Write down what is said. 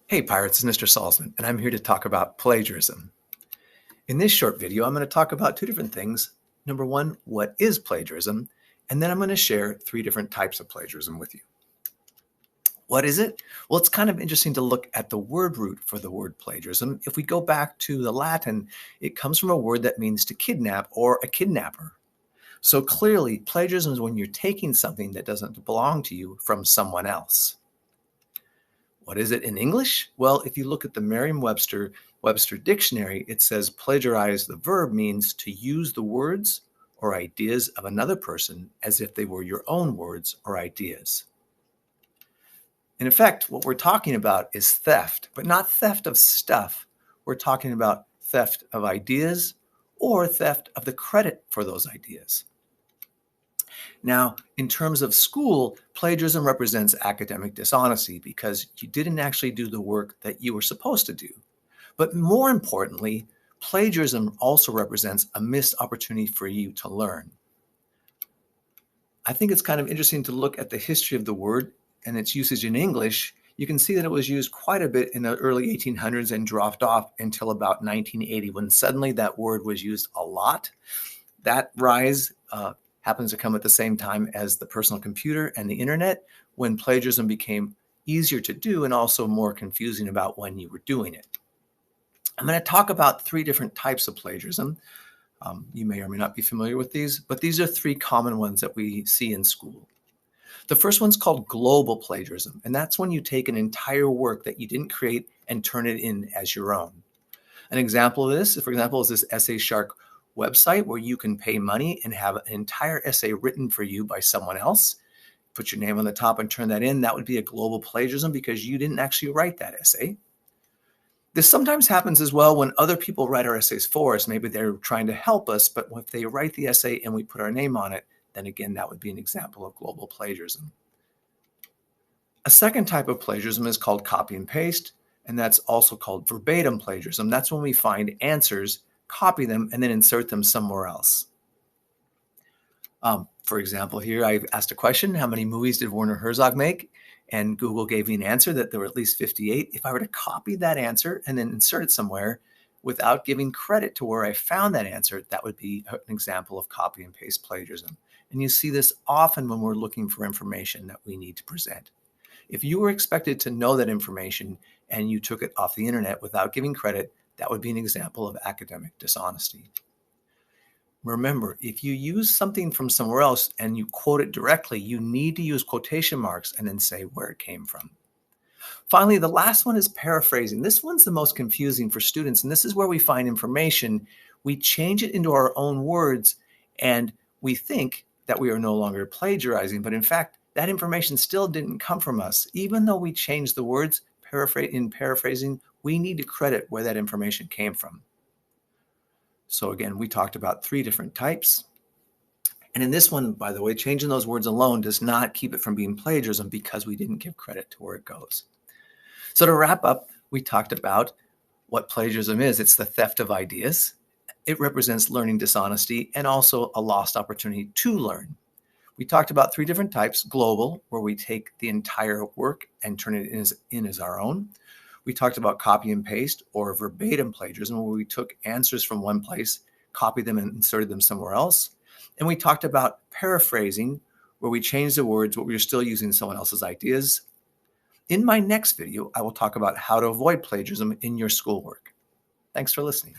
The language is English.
Hey Pirates, it's Mr. Salzman, and I'm here to talk about plagiarism. In this short video, I'm going to talk about two different things. Number one, what is plagiarism? And then I'm going to share three different types of plagiarism with you. What is it? Well, it's kind of interesting to look at the word root for the word plagiarism. If we go back to the Latin, it comes from a word that means to kidnap or a kidnapper. So clearly, plagiarism is when you're taking something that doesn't belong to you from someone else. What is it in English? Well, if you look at the Merriam-Webster dictionary, it says plagiarize, the verb, means to use the words or ideas of another person as if they were your own words or ideas. In effect, what we're talking about is theft, but not theft of stuff. We're talking about theft of ideas or theft of the credit for those ideas. Now, in terms of school, plagiarism represents academic dishonesty because you didn't actually do the work that you were supposed to do. But more importantly, plagiarism also represents a missed opportunity for you to learn. I think it's kind of interesting to look at the history of the word and its usage in English. You can see that it was used quite a bit in the early 1800s and dropped off until about 1980, when suddenly that word was used a lot. That rise happens to come at the same time as the personal computer and the internet, when plagiarism became easier to do and also more confusing about when you were doing it. I'm going to talk about three different types of plagiarism. You may or may not be familiar with these, but these are three common ones that we see in school. The first one's called global plagiarism, and that's when you take an entire work that you didn't create and turn it in as your own. An example of this, for example, is this Essay Shark website where you can pay money and have an entire essay written for you by someone else. Put your name on the top and turn that in. That would be a global plagiarism because you didn't actually write that essay. This sometimes happens as well when other people write our essays for us. Maybe they're trying to help us, but if they write the essay and we put our name on it, then again, that would be an example of global plagiarism. A second type of plagiarism is called copy and paste, and that's also called verbatim plagiarism. That's when we find answers, copy them, and then insert them somewhere else. For example, here I've asked a question, how many movies did Werner Herzog make? And Google gave me an answer that there were at least 58. If I were to copy that answer and then insert it somewhere without giving credit to where I found that answer, that would be an example of copy and paste plagiarism. And you see this often when we're looking for information that we need to present. If you were expected to know that information and you took it off the internet without giving credit, that would be an example of academic dishonesty. Remember, if you use something from somewhere else and you quote it directly, you need to use quotation marks and then say where it came from. Finally, the last one is paraphrasing. This one's the most confusing for students, and this is where we find information. We change it into our own words, and we think that we are no longer plagiarizing, but in fact, that information still didn't come from us. Even though we changed the words, in paraphrasing, we need to credit where that information came from. So again, we talked about three different types. And in this one, by the way, changing those words alone does not keep it from being plagiarism because we didn't give credit to where it goes. So to wrap up, we talked about what plagiarism is. It's the theft of ideas. It represents learning dishonesty and also a lost opportunity to learn. We talked about three different types: global, where we take the entire work and turn it in as our own. We talked about copy and paste, or verbatim plagiarism, where we took answers from one place, copied them, and inserted them somewhere else. And we talked about paraphrasing, where we changed the words, but we were still using someone else's ideas. In my next video, I will talk about how to avoid plagiarism in your schoolwork. Thanks for listening.